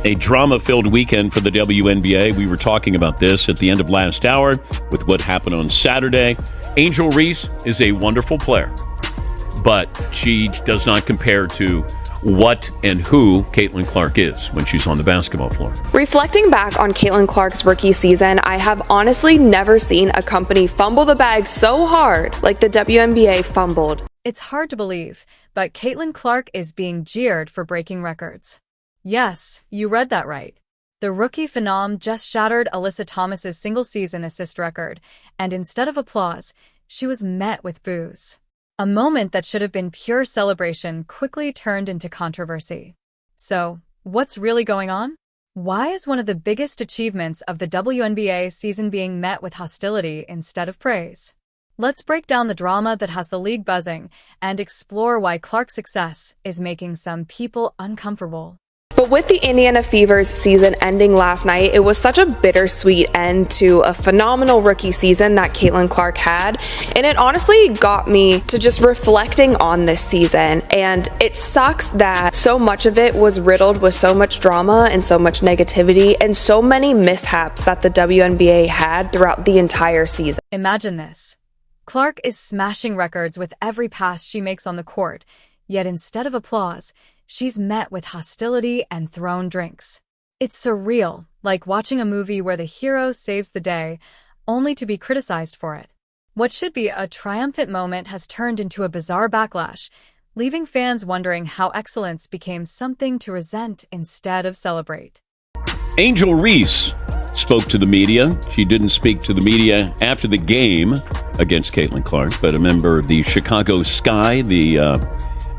A drama-filled weekend for the WNBA. We were talking about this at the end of last hour with what happened on Saturday. Angel Reese is a wonderful player, but she does not compare to what and who Caitlin Clark is when she's on the basketball floor. Reflecting back on Caitlin Clark's rookie season, I have honestly never seen a company fumble the bag so hard like the WNBA fumbled. It's hard to believe, but Caitlin Clark is being jeered for breaking records. Yes, you read that right. The rookie phenom just shattered Alyssa Thomas's single-season assist record, and instead of applause, she was met with boos. A moment that should have been pure celebration quickly turned into controversy. So, what's really going on? Why is one of the biggest achievements of the WNBA season being met with hostility instead of praise? Let's break down the drama that has the league buzzing and explore why Clark's success is making some people uncomfortable. But with the Indiana Fever's season ending last night, it was such a bittersweet end to a phenomenal rookie season that Caitlin Clark had, and it honestly got me to just reflecting on this season. And it sucks that so much of it was riddled with so much drama and so much negativity and so many mishaps that the WNBA had throughout the entire season. Imagine this. Clark is smashing records with every pass she makes on the court, yet instead of applause, she's met with hostility and thrown drinks. It's surreal, like watching a movie where the hero saves the day, only to be criticized for it. What should be a triumphant moment has turned into a bizarre backlash, leaving fans wondering how excellence became something to resent instead of celebrate. Angel Reese spoke to the media. She didn't speak to the media after the game against Caitlin Clark, but a member of the Chicago Sky, the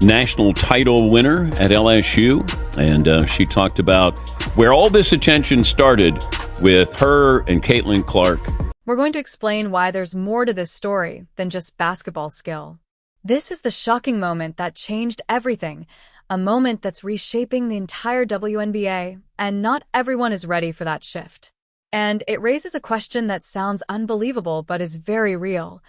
national title winner at LSU, and she talked about where all this attention started with her and Caitlin Clark. We're going to explain why there's more to this story than just basketball skill. This is the shocking moment that changed everything, a moment that's reshaping the entire WNBA, and not everyone is ready for that shift. And it raises a question that sounds unbelievable but is very real.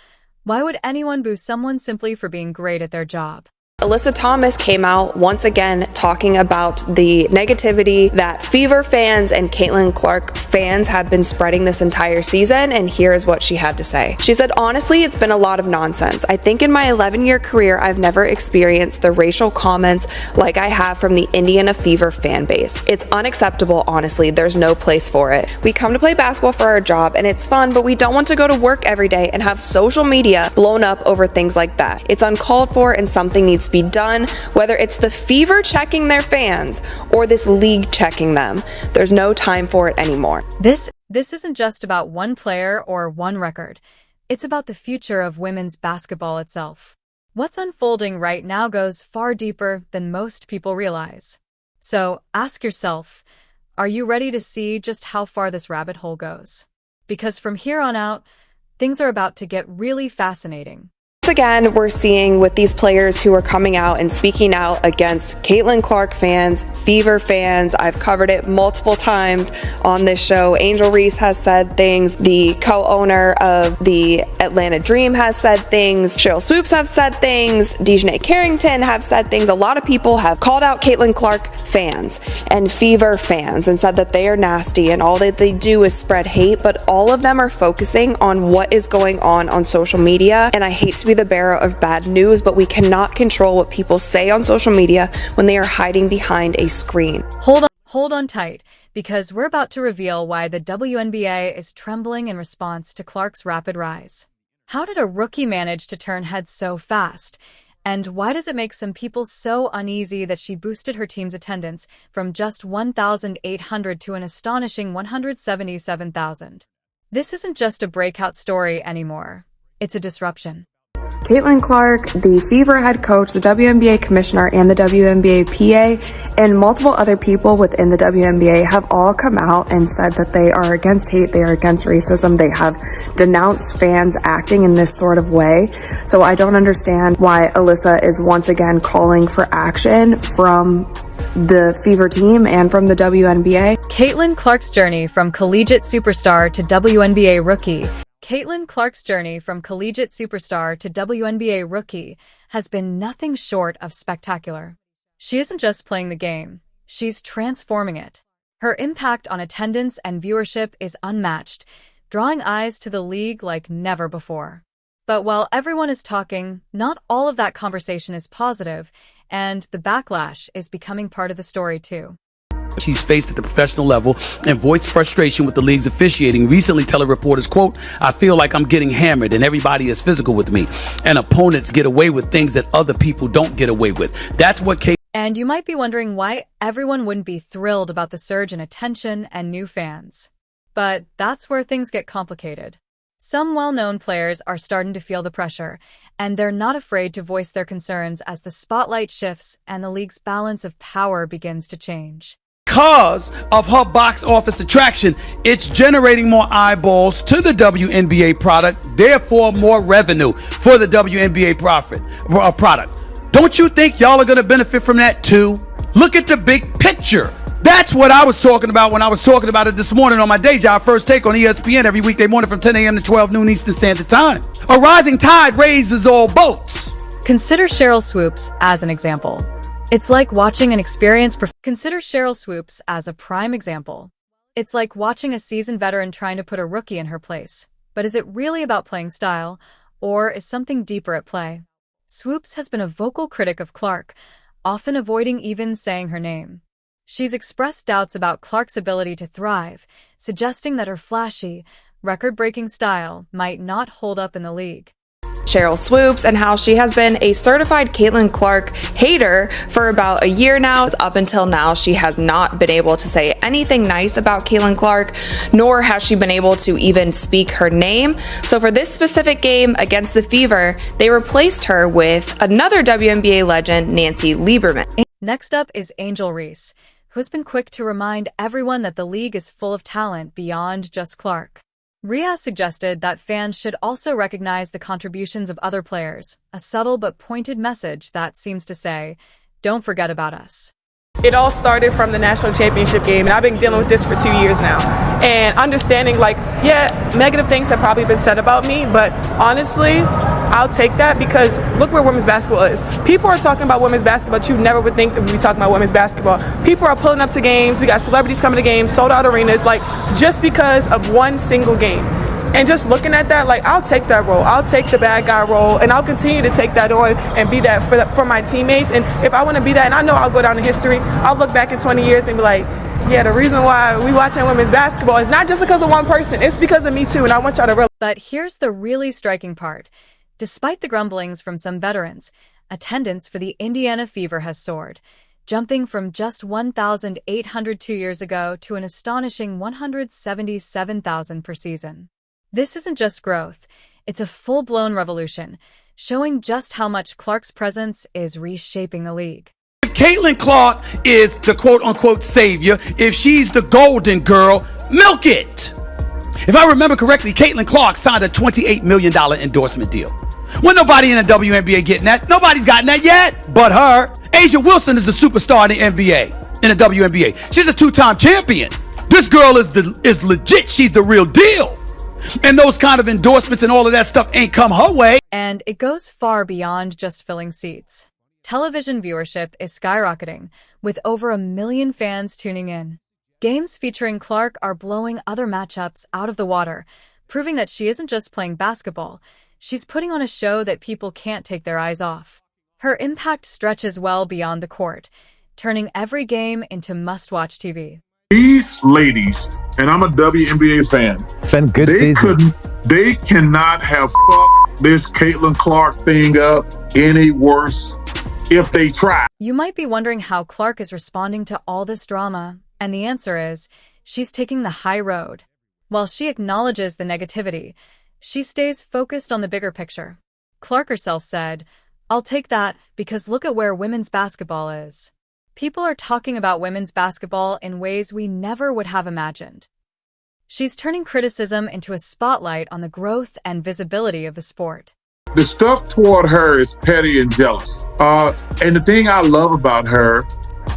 Why would anyone boo someone simply for being great at their job? Alyssa Thomas came out once again talking about the negativity that Fever fans and Caitlin Clark fans have been spreading this entire season, and here's what she had to say. She said, "Honestly, it's been a lot of nonsense. I think in my 11-year career, I've never experienced the racial comments like I have from the Indiana Fever fan base. It's unacceptable, honestly. There's no place for it. We come to play basketball for our job, and it's fun, but we don't want to go to work every day and have social media blown up over things like that. It's uncalled for, and something needs to be done, whether it's the Fever checking their fans or this league checking them. There's no time for it anymore." This isn't just about one player or one record. It's about the future of women's basketball itself. What's unfolding right now goes far deeper than most people realize. So ask yourself, are you ready to see just how far this rabbit hole goes? Because from here on out, things are about to get really fascinating. Once again, we're seeing with these players who are coming out and speaking out against Caitlin Clark fans, Fever fans. I've covered it multiple times on this show. Angel Reese has said things. The co-owner of the Atlanta Dream has said things. Cheryl Swoops have said things. Dejanay Carrington have said things. A lot of people have called out Caitlin Clark fans and Fever fans and said that they are nasty and all that they do is spread hate, but all of them are focusing on what is going on social media. And I hate to be the bearer of bad news, but we cannot control what people say on social media when they are hiding behind a screen. Hold on tight, because we're about to reveal why the WNBA is trembling in response to Clark's rapid rise. How did a rookie manage to turn heads so fast? And why does it make some people so uneasy that she boosted her team's attendance from just 1,800 to an astonishing 177,000? This isn't just a breakout story anymore. It's a disruption. Caitlin Clark, the Fever head coach, the WNBA commissioner, and the WNBA PA, and multiple other people within the WNBA have all come out and said that they are against hate, they are against racism, they have denounced fans acting in this sort of way. So I don't understand why Alyssa is once again calling for action from the Fever team and from the WNBA. Caitlin Clark's journey from collegiate superstar to WNBA rookie. Caitlin Clark's journey from collegiate superstar to WNBA rookie has been nothing short of spectacular. She isn't just playing the game, she's transforming it. Her impact on attendance and viewership is unmatched, drawing eyes to the league like never before. But while everyone is talking, not all of that conversation is positive, and the backlash is becoming part of the story too. She's faced at the professional level and voiced frustration with the league's officiating, recently telling reporters, quote, "I feel like I'm getting hammered and everybody is physical with me, and opponents get away with things that other people don't get away with." That's what And you might be wondering why everyone wouldn't be thrilled about the surge in attention and new fans. But that's where things get complicated. Some well-known players are starting to feel the pressure, and they're not afraid to voice their concerns as the spotlight shifts and the league's balance of power begins to change. Because of her box office attraction, it's generating more eyeballs to the WNBA product, therefore more revenue for the WNBA product. Don't you think y'all are going to benefit from that too? Look at the big picture. That's what I was talking about when I was talking about it this morning on my day job, First Take on ESPN, every weekday morning from 10 a.m. to 12 noon Eastern Standard Time. A rising tide raises all boats. Consider Cheryl Swoops as an example. It's like watching an experienced Consider Cheryl Swoops as a prime example. It's like watching a seasoned veteran trying to put a rookie in her place. But is it really about playing style, or is something deeper at play? Swoops has been a vocal critic of Clark, often avoiding even saying her name. She's expressed doubts about Clark's ability to thrive, suggesting that her flashy, record-breaking style might not hold up in the league. Cheryl Swoops and how she has been a certified Caitlin Clark hater for about a year now. Up until now, she has not been able to say anything nice about Caitlin Clark, nor has she been able to even speak her name. So for this specific game against the Fever, they replaced her with another WNBA legend, Nancy Lieberman. Next up is Angel Reese, who's been quick to remind everyone that the league is full of talent beyond just Clark. Rhea suggested that fans should also recognize the contributions of other players, a subtle but pointed message that seems to say, "Don't forget about us." It all started from the national championship game, and I've been dealing with this for 2 years now. And understanding, like, yeah, negative things have probably been said about me, but honestly, I'll take that because look where women's basketball is. People are talking about women's basketball, but you never would think that we'd be talking about women's basketball. People are pulling up to games. We got celebrities coming to games, sold out arenas, like, just because of one single game. And just looking at that, like, I'll take that role. I'll take the bad guy role, and I'll continue to take that on and be that for my teammates. And if I want to be that, and I know I'll go down in history, I'll look back in 20 years and be like, yeah, the reason why we watching women's basketball is not just because of one person. It's because of me too, and I want y'all to realize. But here's the really striking part. Despite the grumblings from some veterans, attendance for the Indiana Fever has soared, jumping from just 1,800 2 years ago to an astonishing 177,000 per season. This isn't just growth, it's a full-blown revolution, showing just how much Clark's presence is reshaping the league. If Caitlin Clark is the quote-unquote savior, if she's the golden girl, milk it! If I remember correctly, Caitlin Clark signed a $28 million endorsement deal. When nobody in the WNBA getting that, nobody's gotten that yet but her. Asia Wilson is the superstar in the NBA, in the WNBA. She's a two-time champion. This girl is legit. She's the real deal. And those kind of endorsements and all of that stuff ain't come her way. And it goes far beyond just filling seats. Television viewership is skyrocketing, with over 1 million fans tuning in. Games featuring Clark are blowing other matchups out of the water, proving that she isn't just playing basketball. She's putting on a show that people can't take their eyes off. Her impact stretches well beyond the court, turning every game into must-watch TV. These ladies, and I'm a WNBA fan, it's been a good season. They cannot have fucked this Caitlin Clark thing up any worse if they try. You might be wondering how Clark is responding to all this drama, and the answer is, she's taking the high road. While she acknowledges the negativity, she stays focused on the bigger picture. Clark herself said, "I'll take that because look at where women's basketball is." People are talking about women's basketball in ways we never would have imagined. She's turning criticism into a spotlight on the growth and visibility of the sport. The stuff toward her is petty and jealous. And the thing I love about her,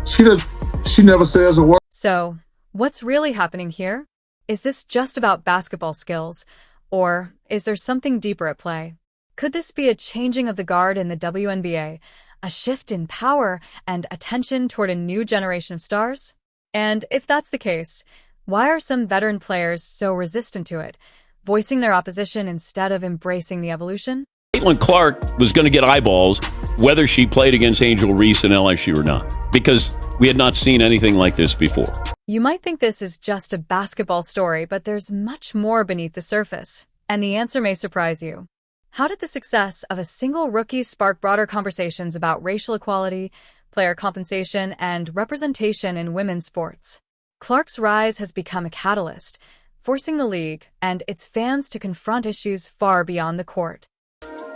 she never says a word. So, what's really happening here? Is this just about basketball skills, or is there something deeper at play? Could this be a changing of the guard in the WNBA, a shift in power and attention toward a new generation of stars? And if that's the case, why are some veteran players so resistant to it, voicing their opposition instead of embracing the evolution? Caitlin Clark was going to get eyeballs whether she played against Angel Reese in LSU or not, because we had not seen anything like this before. You might think this is just a basketball story, but there's much more beneath the surface, and the answer may surprise you. How did the success of a single rookie spark broader conversations about racial equality, player compensation, and representation in women's sports? Clark's rise has become a catalyst, forcing the league and its fans to confront issues far beyond the court.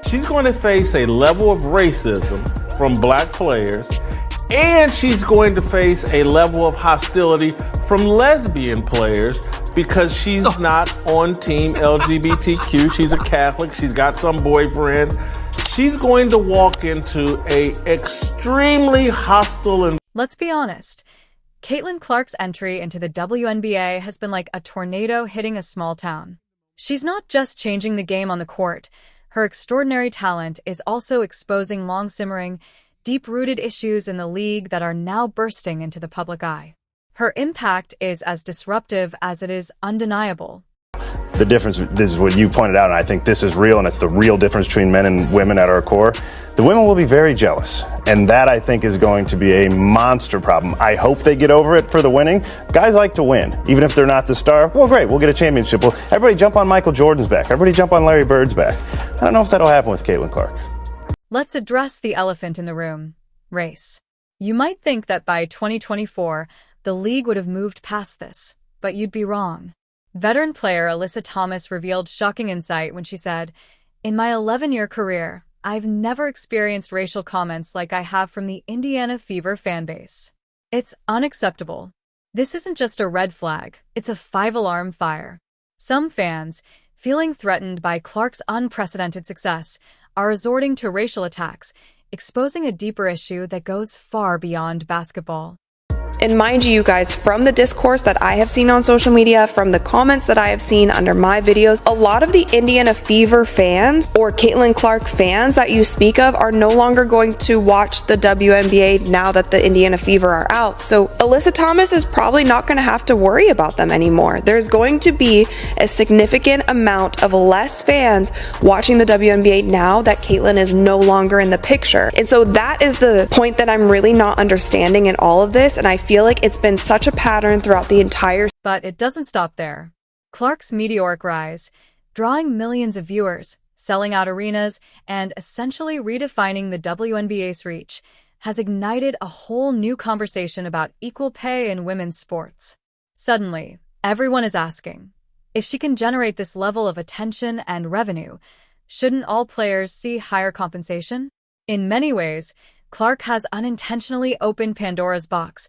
She's going to face a level of racism from black players, and she's going to face a level of hostility from lesbian players because she's not on team LGBTQ. She's a Catholic. She's got some boyfriend. She's going to walk into a extremely hostile and Let's be honest. Caitlin Clark's entry into the WNBA has been like a tornado hitting a small town. She's not just changing the game on the court. Her extraordinary talent is also exposing long-simmering, deep-rooted issues in the league that are now bursting into the public eye. Her impact is as disruptive as it is undeniable. The difference, this is what you pointed out, and I think this is real, and it's the real difference between men and women at our core. The women will be very jealous, and that, I think, is going to be a monster problem. I hope they get over it for the winning. Guys like to win, even if they're not the star. Well, great, we'll get a championship. Well, everybody jump on Michael Jordan's back. Everybody jump on Larry Bird's back. I don't know if that'll happen with Caitlin Clark. Let's address the elephant in the room, race. You might think that by 2024, the league would have moved past this, but you'd be wrong. Veteran player Alyssa Thomas revealed shocking insight when she said, "In my 11-year career, I've never experienced racial comments like I have from the Indiana Fever fanbase. It's unacceptable. This isn't just a red flag, it's a 5-alarm fire." Some fans, feeling threatened by Clark's unprecedented success, are resorting to racial attacks, exposing a deeper issue that goes far beyond basketball. And mind you guys, from the discourse that I have seen on social media, from the comments that I have seen under my videos, a lot of the Indiana Fever fans or Caitlin Clark fans that you speak of are no longer going to watch the WNBA now that the Indiana Fever are out. So Alyssa Thomas is probably not going to have to worry about them anymore. There's going to be a significant amount of less fans watching the WNBA now that Caitlin is no longer in the picture. And so that is the point that I'm really not understanding in all of this, and I feel like it's been such a pattern throughout the entire. But it doesn't stop there. Clark's meteoric rise, drawing millions of viewers, selling out arenas, and essentially redefining the WNBA's reach, has ignited a whole new conversation about equal pay in women's sports. Suddenly, everyone is asking, if she can generate this level of attention and revenue, shouldn't all players see higher compensation? In many ways, Clark has unintentionally opened Pandora's box,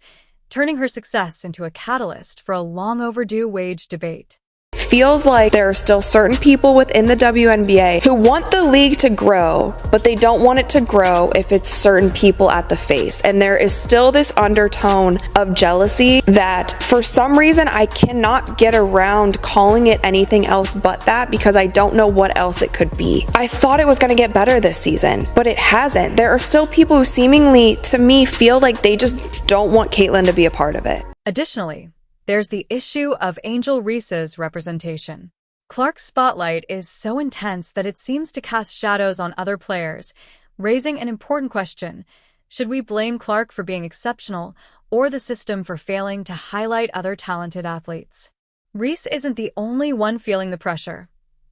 turning her success into a catalyst for a long overdue wage debate. Feels like there are still certain people within the WNBA who want the league to grow, but they don't want it to grow if it's certain people at the face. And there is still this undertone of jealousy that for some reason I cannot get around calling it anything else but that, because I don't know what else it could be. I thought it was going to get better this season, but it hasn't. There are still people who seemingly, to me, feel like they just don't want Caitlin to be a part of it. Additionally, there's the issue of Angel Reese's representation. Clark's spotlight is so intense that it seems to cast shadows on other players, raising an important question. Should we blame Clark for being exceptional, or the system for failing to highlight other talented athletes? Reese isn't the only one feeling the pressure.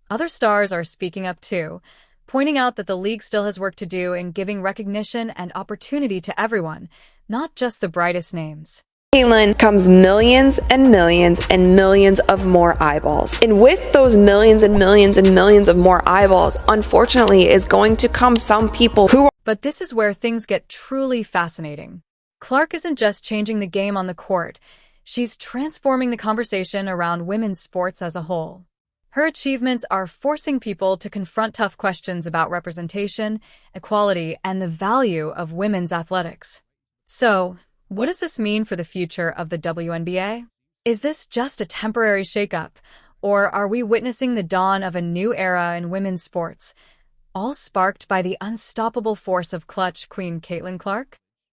Other stars are speaking up too, pointing out that the league still has work to do in giving recognition and opportunity to everyone, not just the brightest names. Caitlin comes millions and millions and millions of more eyeballs. And with those millions and millions and millions of more eyeballs, unfortunately, is going to come some people who are. But this is where things get truly fascinating. Clark isn't just changing the game on the court, she's transforming the conversation around women's sports as a whole. Her achievements are forcing people to confront tough questions about representation, equality, and the value of women's athletics. So, what does this mean for the future of the WNBA? Is this just a temporary shakeup, or are we witnessing the dawn of a new era in women's sports, all sparked by the unstoppable force of clutch queen Caitlin Clark?